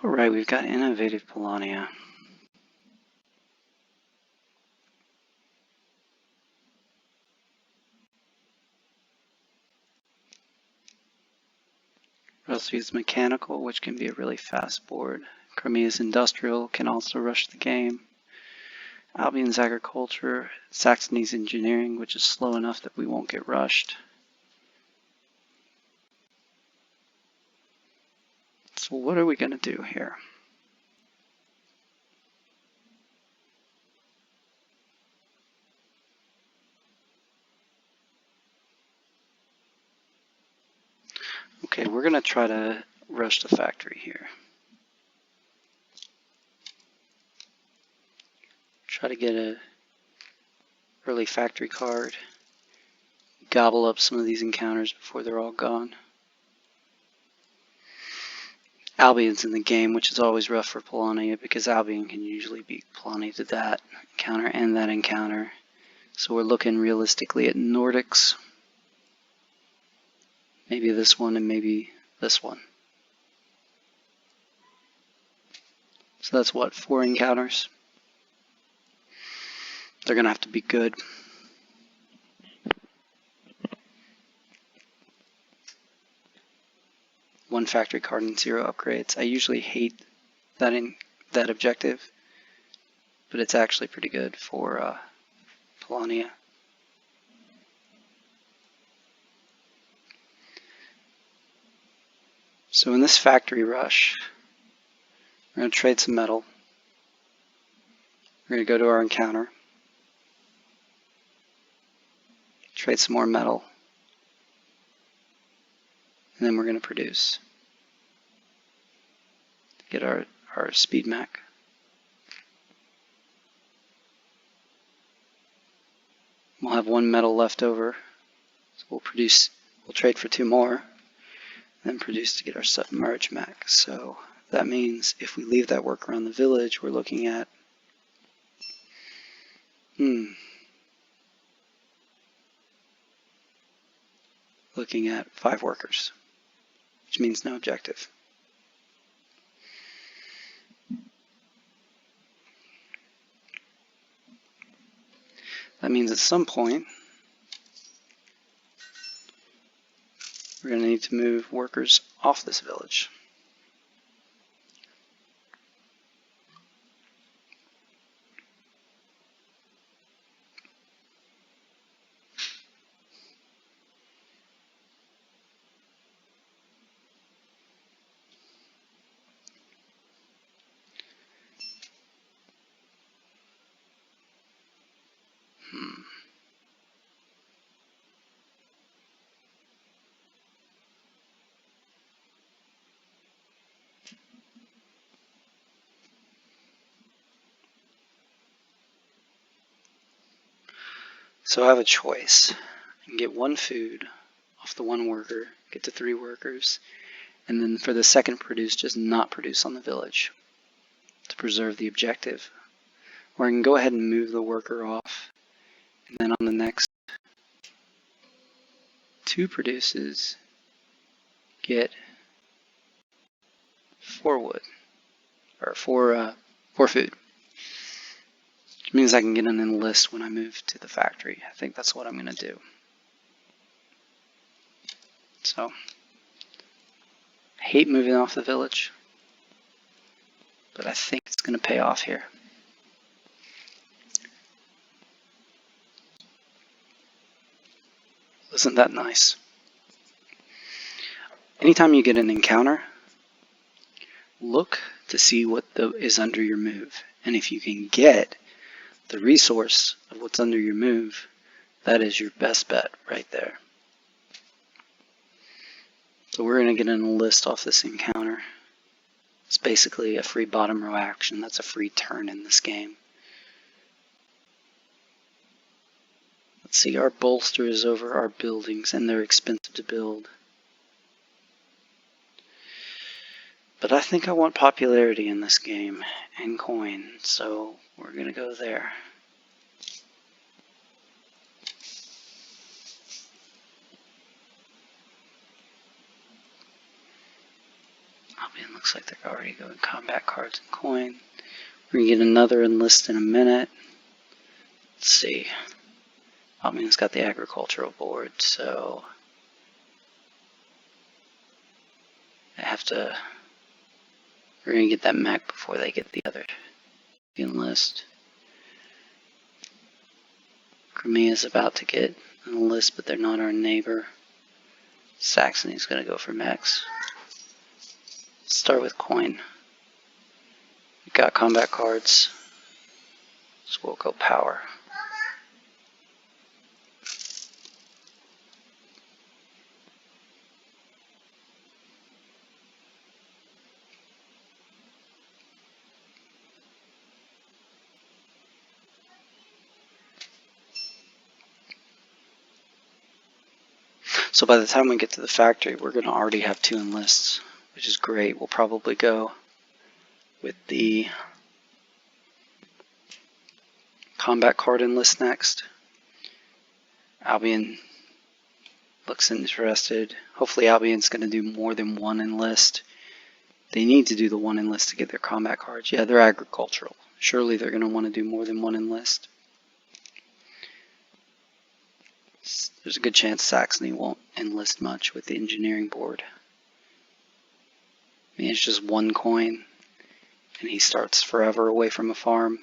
Alright, we've got innovative Polania. Rusviet's mechanical, which can be a really fast board. Crimea's industrial can also rush the game. Albion's agriculture, Saxony's engineering, which is slow enough that we won't get rushed. So what are we going to do here? Okay, we're going to try to rush the factory here. Try to get a early factory card. Gobble up some of these encounters before they're all gone. Albion's in the game, which is always rough for Polania because Albion can usually beat Polania to that encounter and that encounter. So we're looking realistically at Nordics. Maybe this one and maybe this one. So that's what, 4 encounters? They're going to have to be good. One factory card and 0 upgrades. I usually hate that objective, but it's actually pretty good for Polania. So in this factory rush, we're going to trade some metal. We're going to go to our encounter. Trade some more metal. And then we're going to produce. Get our speed mech. We'll have 1 metal left over. So we'll trade for 2 more. Then produce to get our submerged mech. So that means if we leave that work around the village, we're looking at looking at 5 workers, which means no objective. That means at some point we're going to need to move workers off this village. So I have a choice. I can get 1 food off the 1 worker, get to 3 workers, and then for the second produce, just not produce on the village to preserve the objective. Or I can go ahead and move the worker off, and then on the next 2 produces, get 4 wood, or 4 food. Which means I can get an enlist when I move to the factory. I think that's what I'm going to do. So, I hate moving off the village, but I think it's going to pay off here. Isn't that nice? Anytime you get an encounter, look to see what is under your move. And if you can get the resource of what's under your move, that is your best bet right there. So we're going to get an enlist off this encounter. It's basically a free bottom row action. That's a free turn in this game. Let's see, our bolster is over our buildings and they're expensive to build. But I think I want popularity in this game and coin, so we're going to go there. Albion looks like they're already going combat cards and coin. We're going to get another enlist in a minute. Let's see. Albion's got the agricultural board, so I have to. We're going to get that mech before they get the other enlist. Crimea is about to get an enlist, but they're not our neighbor. Saxony's going to go for mechs. Start with coin. We've got combat cards, so we'll go power. So by the time we get to the factory, we're going to already have 2 enlists, which is great. We'll probably go with the combat card enlist next. Albion looks interested. Hopefully Albion's going to do more than 1 enlist. They need to do the 1 enlist to get their combat cards. Yeah, they're agricultural. Surely they're going to want to do more than 1 enlist. There's a good chance Saxony won't enlist much with the engineering board. I mean, it's just 1 coin, and he starts forever away from a farm.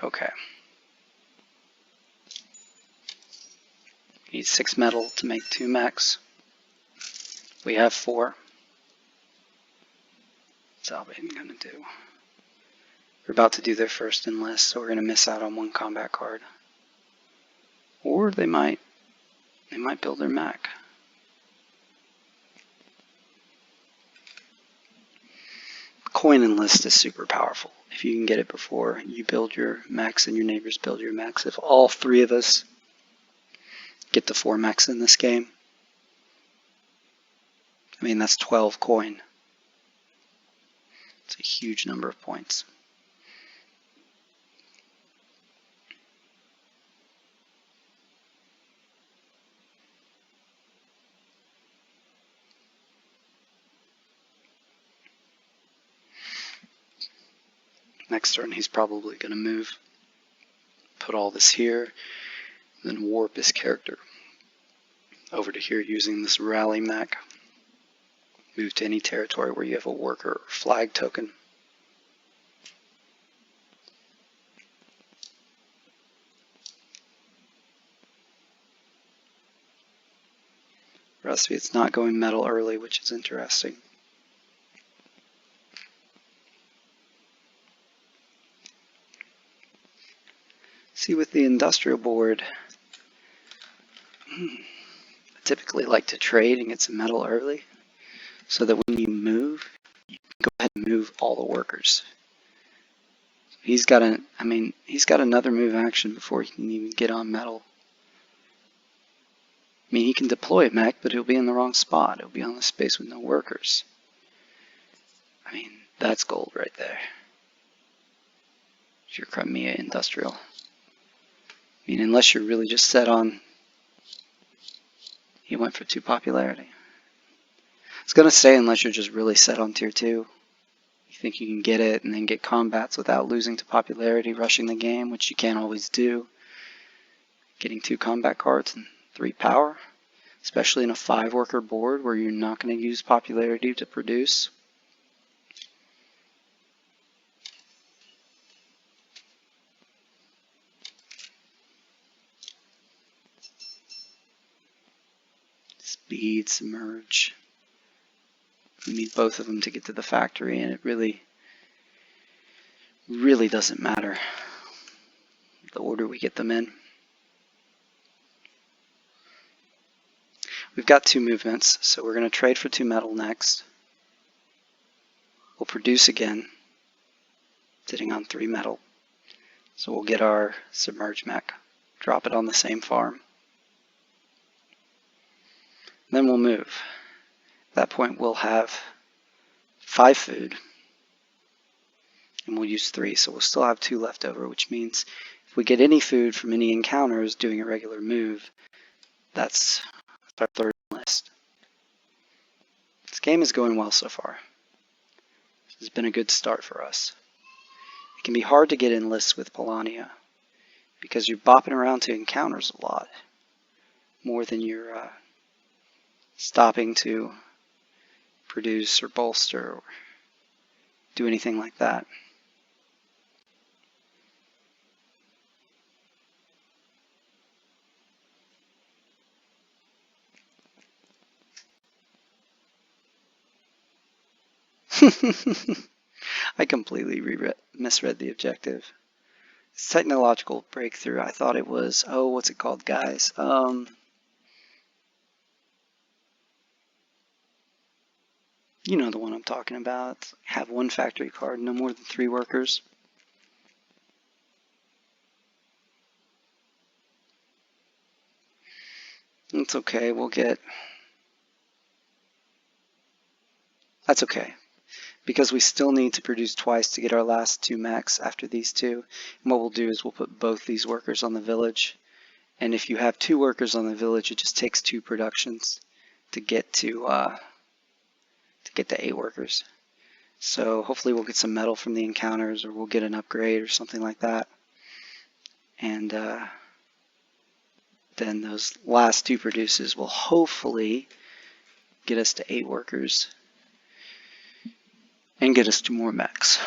Okay. Need 6 metal to make 2 mechs. We have 4. What's Albion going to do? We're about to do their first enlist, so we're going to miss out on 1 combat card. Or they might build their mech. Coin enlist is super powerful. If you can get it before you build your mechs and your neighbors build your mechs, if all 3 of us get the 4 mechs in this game, I mean, that's 12 coin. It's a huge number of points. Next turn he's probably going to move, put all this here, then warp his character over to here using this rally mech. Move to any territory where you have a worker or flag token. Rusviet's not going metal early, which is interesting. See, with the industrial board, I typically like to trade and get some metal early, so that when you move, you can go ahead and move all the workers. He's got another move action before he can even get on metal. I mean, he can deploy a mech, but he'll be in the wrong spot. He'll be on the space with no workers. I mean, that's gold right there. It's your Crimea industrial. I mean, unless you're really just set on... He went for 2 popularity. I was going to say, unless you're just really set on tier 2. You think you can get it and then get combats without losing to popularity, rushing the game, which you can't always do. Getting 2 combat cards and 3 power, especially in a 5-worker board where you're not going to use popularity to produce. Speed, submerge. We need both of them to get to the factory, and it really doesn't matter the order we get them in. We've got 2 movements, so we're going to trade for 2 metal next. We'll produce again, sitting on 3 metal. So we'll get our submerge mech drop it on the same farm. Then we'll move. At that point we'll have 5 food, and we'll use 3, so we'll still have 2 left over, which means if we get any food from any encounters doing a regular move, that's our 3rd enlist. This game is going well so far. This has been a good start for us. It can be hard to get enlists with Polania because you're bopping around to encounters a lot, more than you're stopping to produce or bolster or do anything like that. I completely misread the objective. It's technological breakthrough. I thought it was, oh, what's it called, guys? You know the one I'm talking about. Have 1 factory card, no more than 3 workers. It's okay, we'll get... That's okay, because we still need to produce twice to get our last 2 mechs after these 2. And what we'll do is we'll put both these workers on the village. And if you have 2 workers on the village, it just takes 2 productions to get to 8 workers. So hopefully we'll get some metal from the encounters, or we'll get an upgrade or something like that. And then those last 2 produces will hopefully get us to 8 workers and get us to more mechs.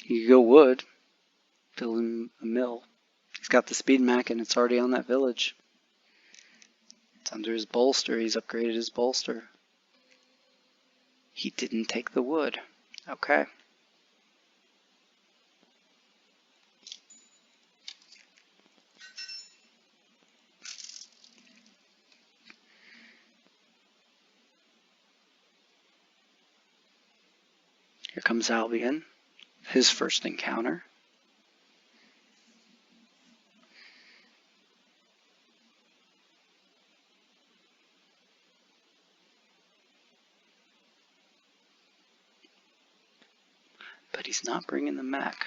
You go wood, build him a mill. He's got the speed mech and it's already on that village. It's under his bolster. He's upgraded his bolster. He didn't take the wood. Okay. Here comes Albion, his first encounter. But he's not bringing the mech.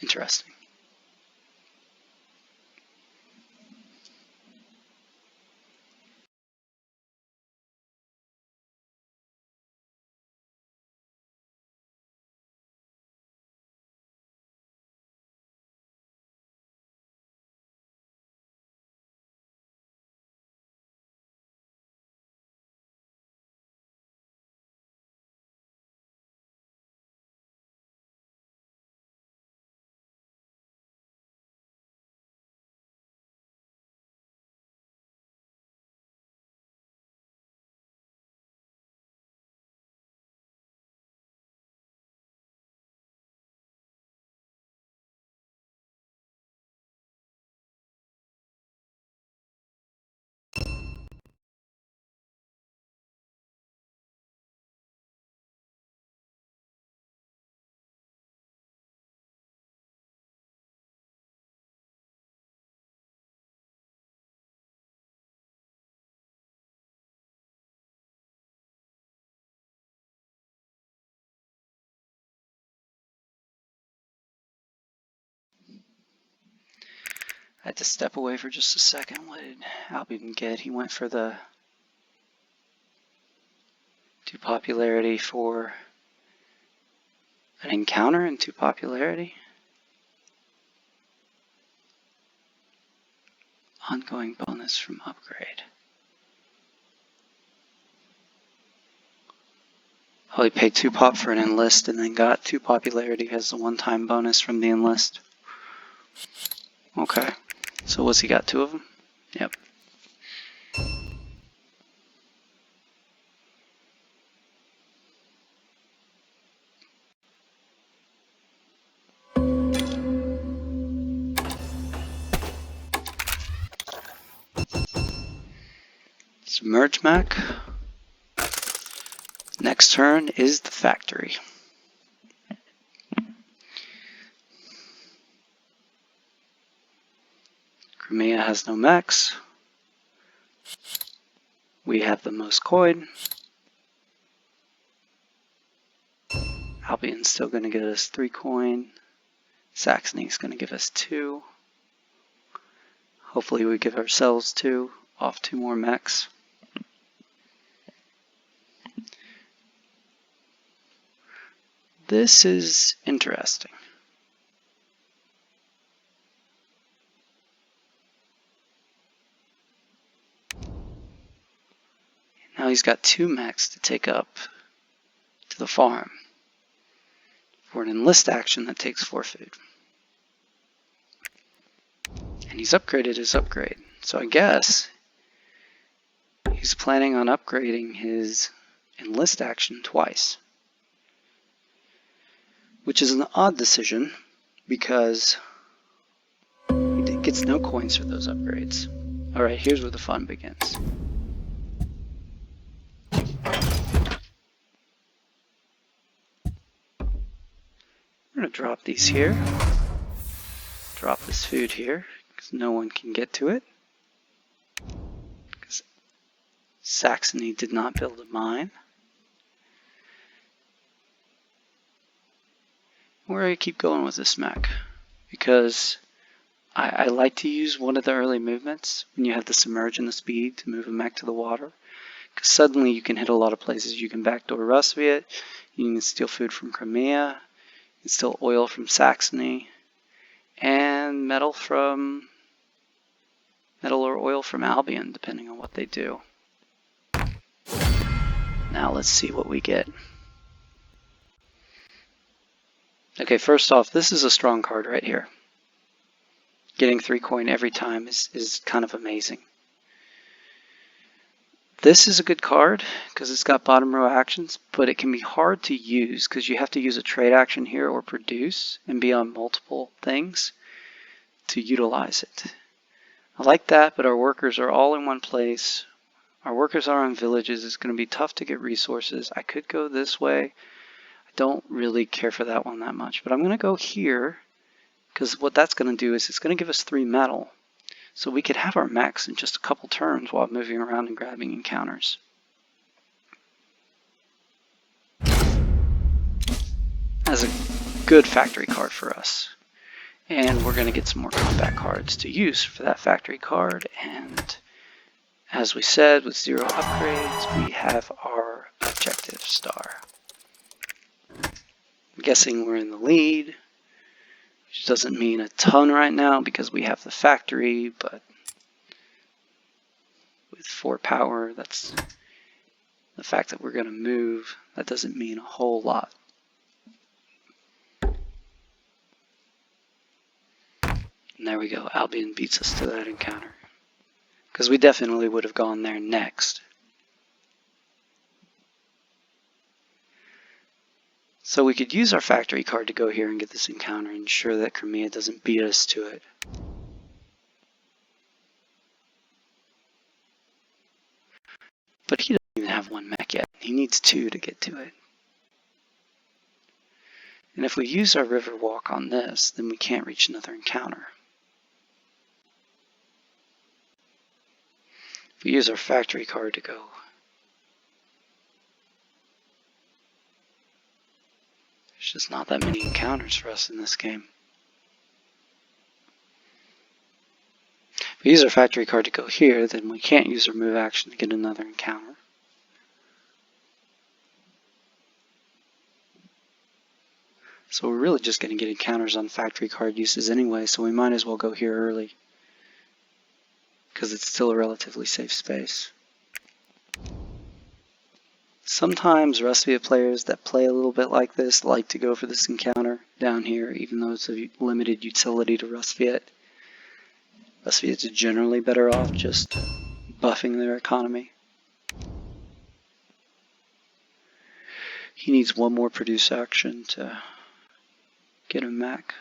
Interesting. I had to step away for just a second. What did Albion get? He went for the 2 popularity for an encounter and 2 popularity. Ongoing bonus from upgrade. Oh, he paid 2 pop for an enlist and then got 2 popularity as a one-time bonus from the enlist. Okay. So what's he got? 2 of them? Yep. Submerge mech. Next turn is the factory. Crimea has no mechs. We have the most coin. Albion's still going to get us 3 coin. Saxony's going to give us 2. Hopefully we give ourselves 2 off 2 more mechs. This is interesting. Now he's got 2 mechs to take up to the farm for an enlist action that takes 4 food. And he's upgraded his upgrade. So I guess he's planning on upgrading his enlist action twice. Which is an odd decision because he gets no coins for those upgrades. Alright, here's where the fun begins. We're going to drop these here. Drop this food here because no one can get to it. Because Saxony did not build a mine. We're going to keep going with this mech because I like to use one of the early movements when you have the submerge and the speed to move a mech to the water. Because suddenly you can hit a lot of places. You can backdoor Rusviet, you can steal food from Crimea, you can steal oil from Saxony, and metal or oil from Albion, depending on what they do. Now let's see what we get. Okay, first off, this is a strong card right here. Getting 3 coin every time is kind of amazing. This is a good card because it's got bottom row actions, but it can be hard to use because you have to use a trade action here or produce and be on multiple things to utilize it. I like that, but our workers are all in one place. Our workers are on villages. It's going to be tough to get resources. I could go this way. I don't really care for that one that much, but I'm going to go here because what that's going to do is it's going to give us 3 metal. So we could have our mechs in just a couple turns while moving around and grabbing encounters. That's a good factory card for us. And we're going to get some more combat cards to use for that factory card. And as we said, with 0 upgrades, we have our objective star. I'm guessing we're in the lead, which doesn't mean a ton right now because we have the factory, but with 4 power, that's the fact that we're going to move. That doesn't mean a whole lot. And there we go. Albion beats us to that encounter. Because we definitely would have gone there next. So we could use our factory card to go here and get this encounter and ensure that Crimea doesn't beat us to it. But he doesn't even have 1 mech yet. He needs 2 to get to it. And if we use our river walk on this, then we can't reach another encounter. If we use our factory card to go, there's just not that many encounters for us in this game. If we use our factory card to go here, then we can't use our move action to get another encounter. So we're really just going to get encounters on factory card uses anyway, so we might as well go here early. Because it's still a relatively safe space. Sometimes Rusviet players that play a little bit like this like to go for this encounter down here, even though it's a limited utility to Rusviet. Rusviet's generally better off just buffing their economy. He needs 1 more produce action to get a mech.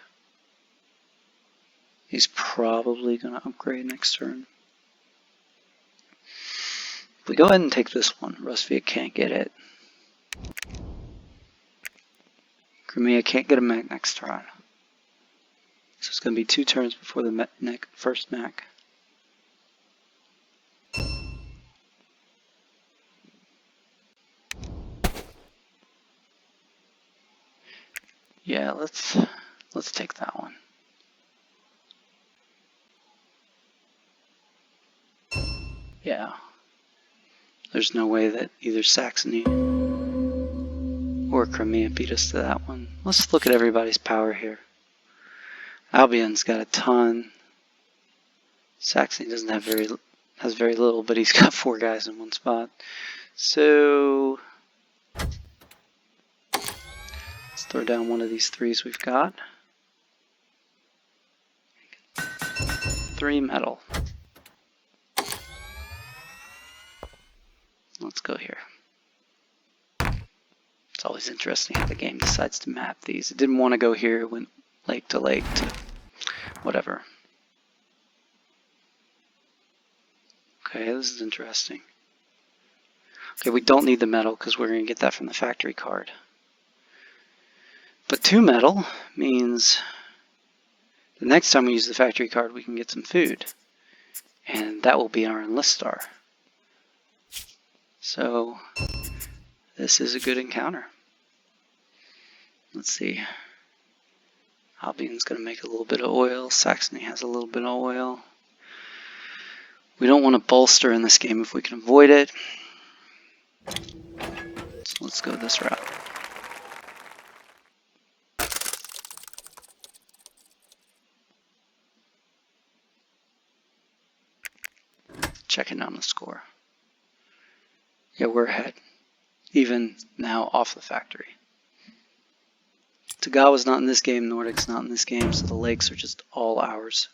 He's probably going to upgrade next turn. If we go ahead and take this one, Rusviet can't get it. Crimea can't get a mech next turn. So it's going to be 2 turns before the first mech. Yeah, let's take that one. Yeah. There's no way that either Saxony or Crimea beat us to that one. Let's look at everybody's power here. Albion's got a ton. Saxony doesn't have has very little, but he's got 4 guys in one spot. So let's throw down one of these 3s we've got. 3 metal. Let's go here. It's always interesting how the game decides to map these. It didn't want to go here, it went lake to whatever. Okay, this is interesting. Okay, we don't need the metal because we're going to get that from the factory card. But 2 metal means the next time we use the factory card we can get some food. And that will be our Enlist star. So this is a good encounter. Let's see. Albion's going to make a little bit of oil. Saxony has a little bit of oil. We don't want to bolster in this game if we can avoid it. So let's go this route. Checking on the score. Yeah, we're ahead. Even now off the factory. Tagawa's not in this game, Nordic's not in this game, so the lakes are just all ours.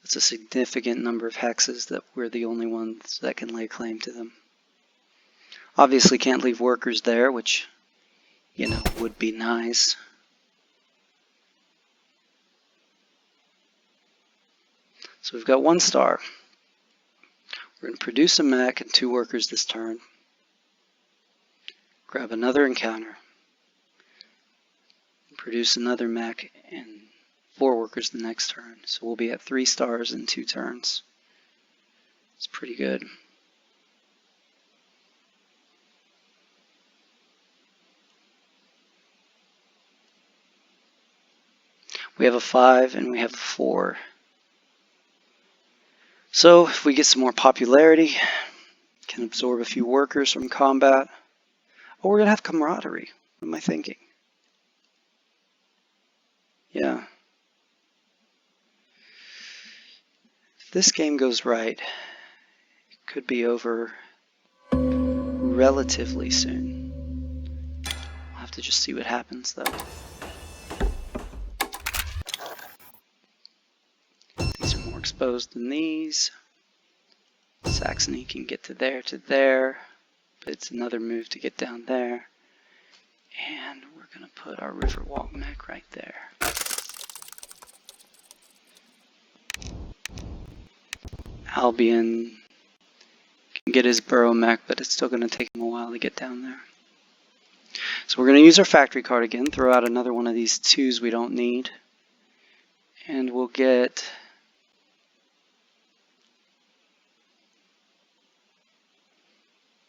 It's a significant number of hexes that we're the only ones that can lay claim to them. Obviously can't leave workers there, which, you know, would be nice. So we've got 1 star. We're going to produce a mech and 2 workers this turn. Grab another encounter. Produce another mech and 4 workers the next turn. So we'll be at 3 stars in 2 turns. It's pretty good. We have a 5 and we have a 4. So if we get some more popularity, can absorb a few workers from combat. Oh, we're going to have camaraderie. What am I thinking? Yeah. If this game goes right, it could be over relatively soon. We'll have to just see what happens though. These are more exposed than these. Saxony can get to there, but it's another move to get down there. And we're going to put our Riverwalk mech right there. Albion can get his burrow mech, but it's still going to take him a while to get down there. So we're going to use our factory card again, throw out another one of these 2s we don't need. And we'll get...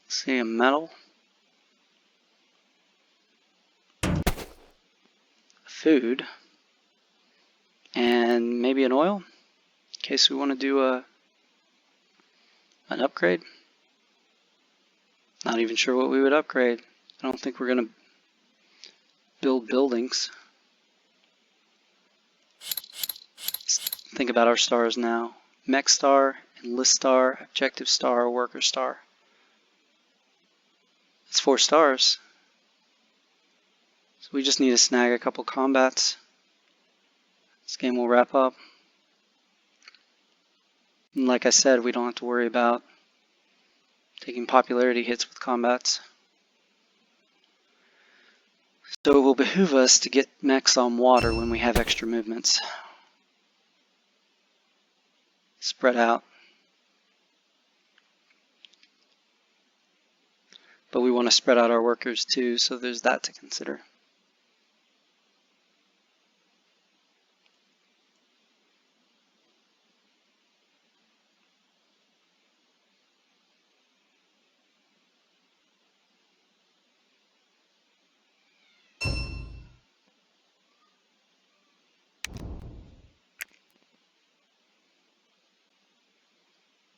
see, a metal. Food. And maybe an oil, in case we want to do an upgrade. Not even sure what we would upgrade. I don't think we're going to build buildings. Let's think about our stars now. Mech star, Enlist star, Objective star, Worker star. That's 4 stars. So we just need to snag a couple combats. This game will wrap up. And like I said, we don't have to worry about taking popularity hits with combats. So it will behoove us to get mechs on water when we have extra movements. Spread out. But we want to spread out our workers too, so there's that to consider.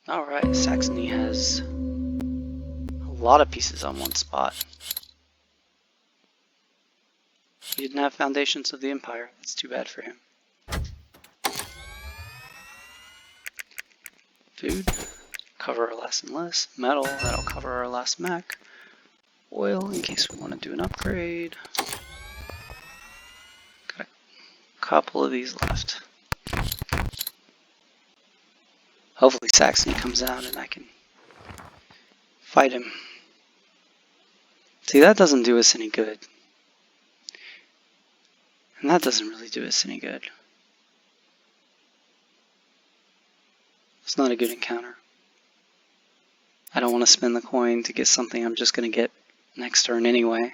Alright, Saxony has a lot of pieces on one spot. He didn't have foundations of the Empire. That's too bad for him. Food, cover our last Enlist. Metal, that'll cover our last mech. Oil, in case we want to do an upgrade. Got a couple of these left. Hopefully Saxony comes out and I can fight him. See, that doesn't do us any good. And that doesn't really do us any good. It's not a good encounter. I don't want to spend the coin to get something I'm just going to get next turn anyway.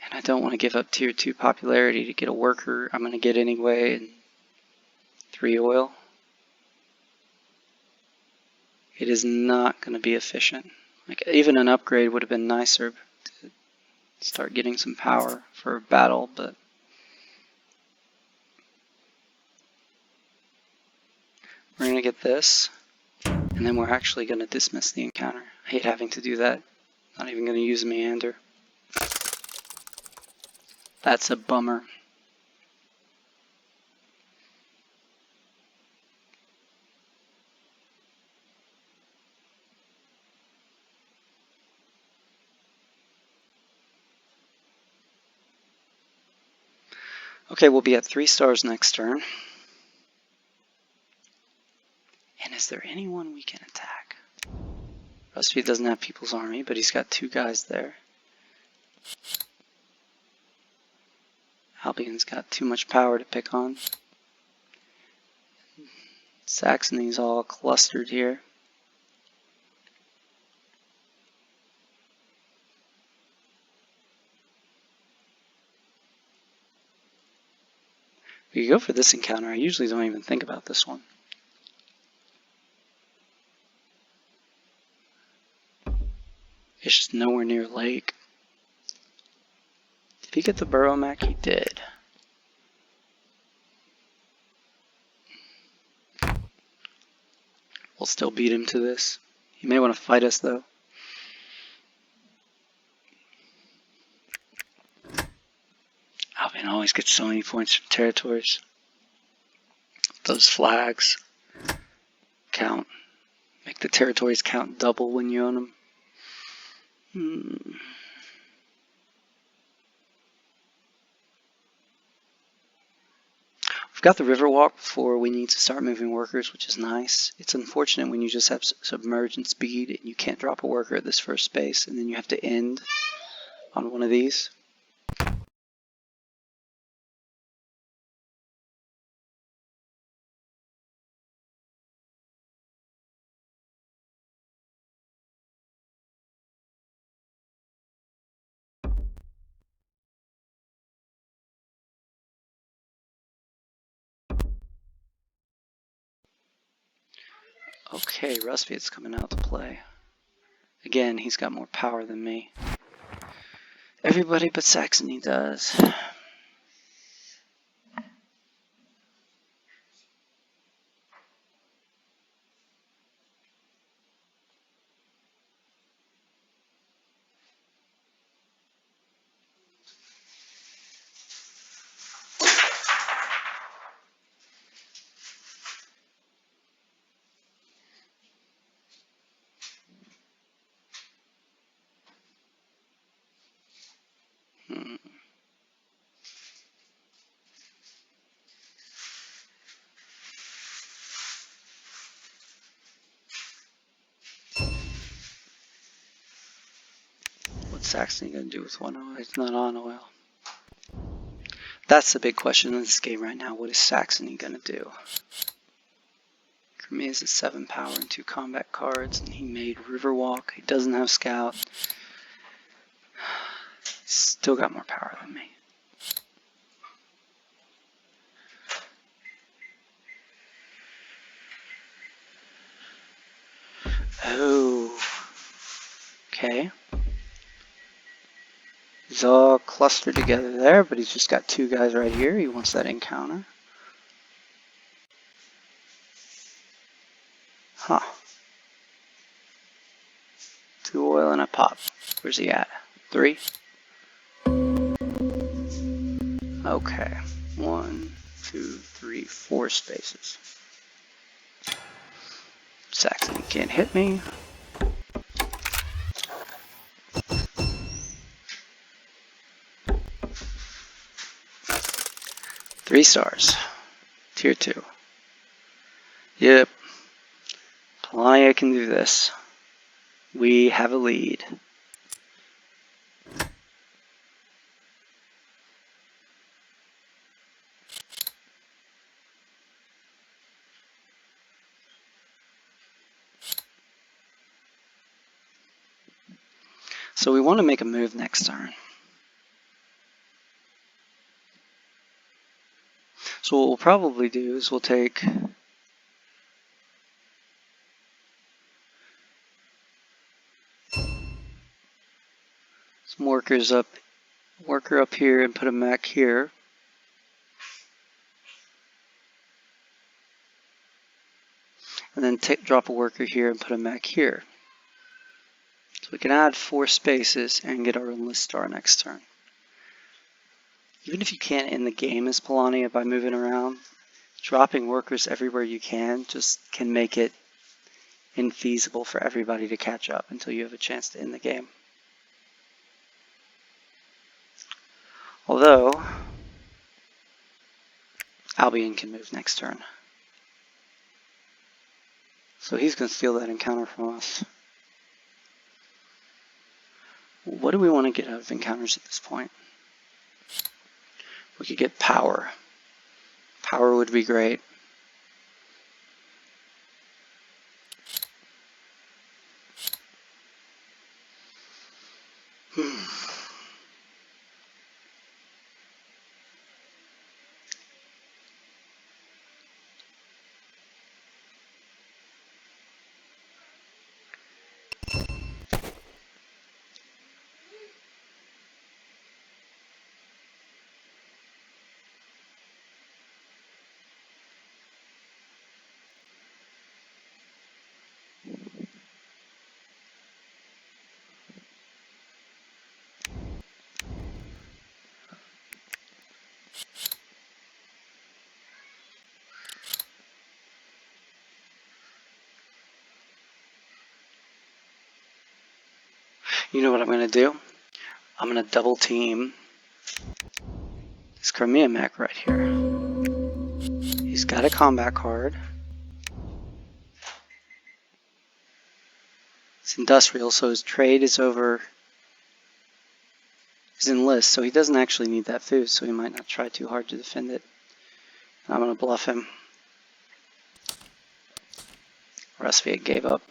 And I don't want to give up tier 2 popularity to get a worker I'm going to get anyway and 3 oil. It is not going to be efficient. Like, even an upgrade would have been nicer to start getting some power for a battle, but we're going to get this, and then we're actually going to dismiss the encounter. I hate having to do that. Not even going to use Meander. That's a bummer. Okay, we'll be at 3 stars next turn. And is there anyone we can attack? Rusviet doesn't have People's Army, but he's got 2 guys there. Albion's got too much power to pick on. Saxony's all clustered here. If you go for this encounter, I usually don't even think about this one. It's just nowhere near lake. Did he get the burrow mech? He did. We'll still beat him to this. He may want to fight us though. Albion always gets so many points from territories. Those flags count. Make the territories count double when you own them. We've got the Riverwalk before we need to start moving workers, which is nice. It's unfortunate when you just have submerge and speed and you can't drop a worker at this first space and then you have to end on one of these. Okay, Rusviet's coming out to play. Again, he's got more power than me. Everybody but Saxony does. What's Saxony going to do with 1 oil? It's not on oil. That's the big question in this game right now. What is Saxony going to do? Crimea is at 7 power and 2 combat cards, and he made Riverwalk. He doesn't have Scout. Still got more power than me. Oh. Okay. He's all clustered together there, but he's just got two guys right here. He wants that encounter. Huh. 2 oil and a pop. Where's he at? 3? Okay. 1, 2, 3, 4 spaces. Saxony can't hit me. Three stars. Tier 2. Yep. Polania can do this. We have a lead. So we want to make a move next turn. So what we'll probably do is we'll take some workers up, worker up here and put a mech here. And then drop a worker here and put a mech here. So we can add 4 spaces and get our Enlist star next turn. Even if you can't end the game as Polania by moving around, dropping workers everywhere you can just can make it infeasible for everybody to catch up until you have a chance to end the game. Although, Albion can move next turn. So he's going to steal that encounter from us. What do we want to get out of encounters at this point? We could get power. Power would be great. You know what I'm going to do? I'm going to double team this Crimea mech right here. He's got a combat card. It's industrial, so his trade is over his Enlist, so he doesn't actually need that food, so he might not try too hard to defend it. I'm going to bluff him. Rusviet gave up.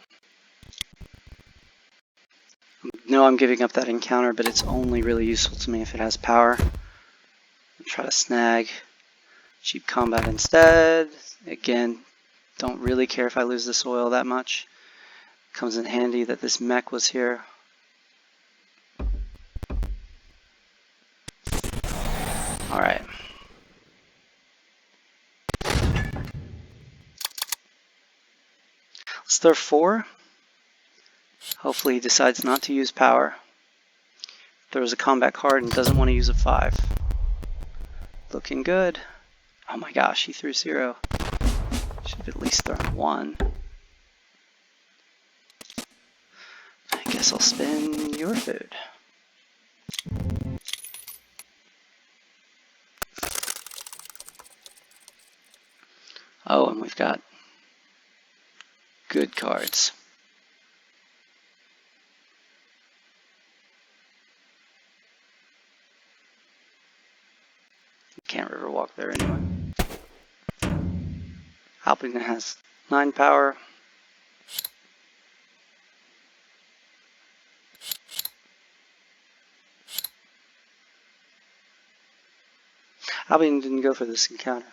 No, I'm giving up that encounter, but it's only really useful to me if it has power. I'll try to snag cheap combat instead. Again, don't really care if I lose this oil that much. Comes in handy that this mech was here. Alright. Let's throw 4. Hopefully he decides not to use power. Throws a combat card and doesn't want to use a 5. Looking good. Oh my gosh, he threw 0. Should have at least thrown 1. I guess I'll spin your food. Oh, and we've got good cards. Can't river walk there anyway. Albion has 9 power. Albion didn't go for this encounter.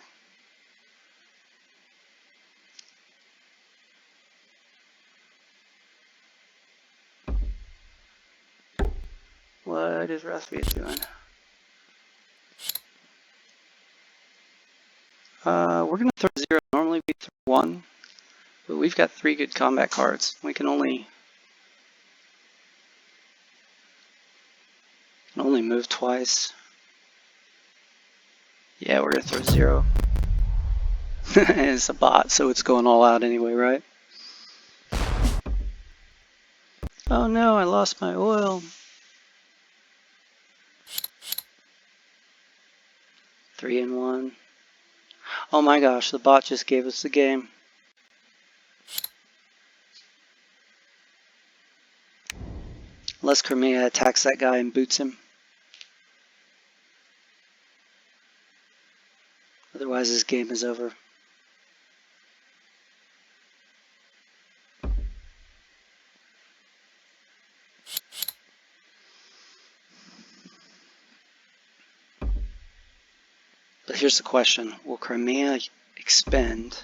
What is Rusviet doing? We're going to throw 0. Normally we throw 1, but we've got 3 good combat cards. We can only move twice. Yeah, we're going to throw 0. It's a bot, so it's going all out anyway, right? Oh no, I lost my oil. 3 and 1. Oh my gosh, the bot just gave us the game. Unless Crimea attacks that guy and boots him. Otherwise, this game is over. But here's the question. Will Crimea expend?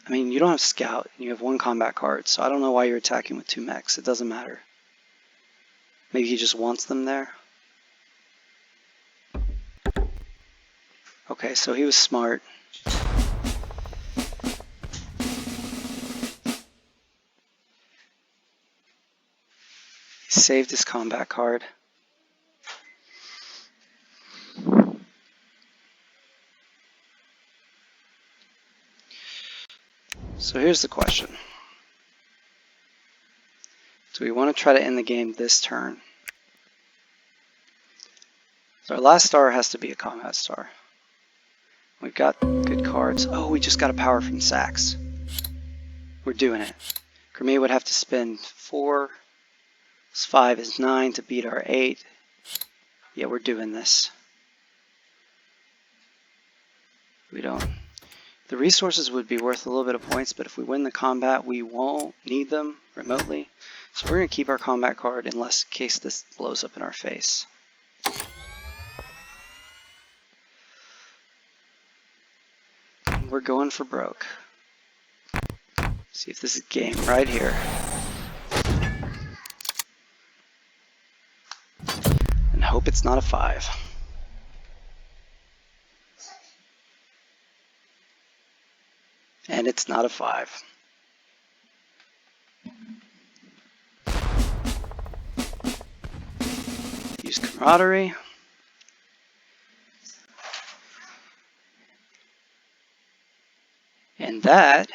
I mean, you don't have Scout, and you have 1 combat card, so I don't know why you're attacking with 2 mechs. It doesn't matter. Maybe he just wants them there? Okay, so he was smart. He saved his combat card. So here's the question. Do we want to try to end the game this turn? So our last star has to be a combat star. We've got good cards. Oh, we just got a power from Sax. We're doing it. Crimea would have to spend 4 plus 5 is 9 to beat our 8. Yeah, we're doing this. We don't. The resources would be worth a little bit of points, but if we win the combat, we won't need them remotely. So we're going to keep our combat card in case this blows up in our face. We're going for broke. See if this is game right here. And hope it's not a 5. And it's not a 5. Use camaraderie. And that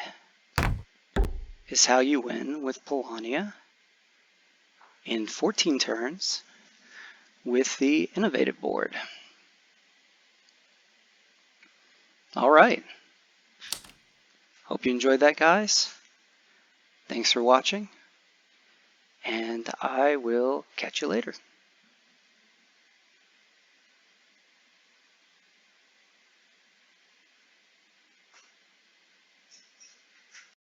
is how you win with Polania in 14 turns with the innovative board. All right. Hope you enjoyed that, guys. Thanks for watching, and I will catch you later.